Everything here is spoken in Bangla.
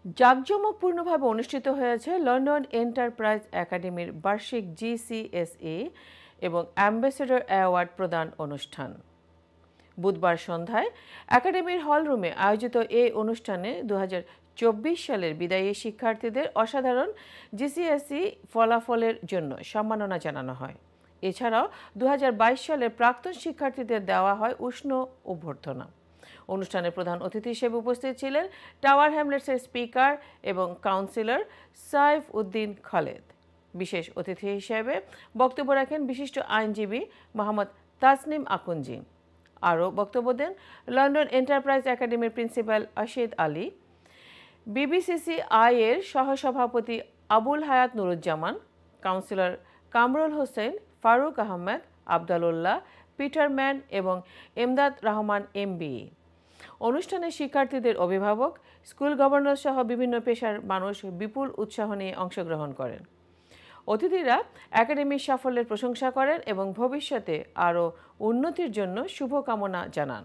জাঁকজমকপূর্ণভাবে অনুষ্ঠিত হয়েছে লন্ডন এন্টারপ্রাইজ একাডেমির বার্ষিক জিসিএসই এবং অ্যাম্বাসেডর অ্যাওয়ার্ড প্রদান অনুষ্ঠান। বুধবার সন্ধ্যায় একাডেমির হলরুমে আয়োজিত এই অনুষ্ঠানে 2024 সালের বিদায়ী শিক্ষার্থীদের অসাধারণ জিসিএসই ফলাফলের জন্য সম্মাননা জানানো হয়। এছাড়াও 2022 সালের প্রাক্তন শিক্ষার্থীদের দেওয়া হয় উষ্ণ অভ্যর্থনা। অনুষ্ঠানে প্রধান অতিথি হিসেবে উপস্থিত ছিলেন টাওয়ার হ্যামলেটসের স্পিকার এবং কাউন্সিলর সাইফ উদ্দিন খালেদ। বিশেষ অতিথি হিসেবে বক্তব্য রাখেন বিশিষ্ট আইনজীবী মোহাম্মদ তাসনিম আকুঞ্জি। আরও বক্তব্য দেন লন্ডন এন্টারপ্রাইজ একাডেমির প্রিন্সিপাল আশিদ আলী, বিবিসিসিআই এর সহসভাপতি Abul Hayat Nuruzzaman, councillor Kamrul Hossain, Faruk Ahmed, Abdalullah, Peter Man এবং এমদাদ রহমান এমবি। অনুষ্ঠানে শিক্ষার্থীদের অভিভাবক, স্কুল গভর্নর সহ বিভিন্ন পেশার মানুষ বিপুল উৎসাহ নিয়ে অংশগ্রহণ করেন। অতিথিরা একাডেমির সাফল্যের প্রশংসা করেন এবং ভবিষ্যতে আরও উন্নতির জন্য শুভকামনা জানান।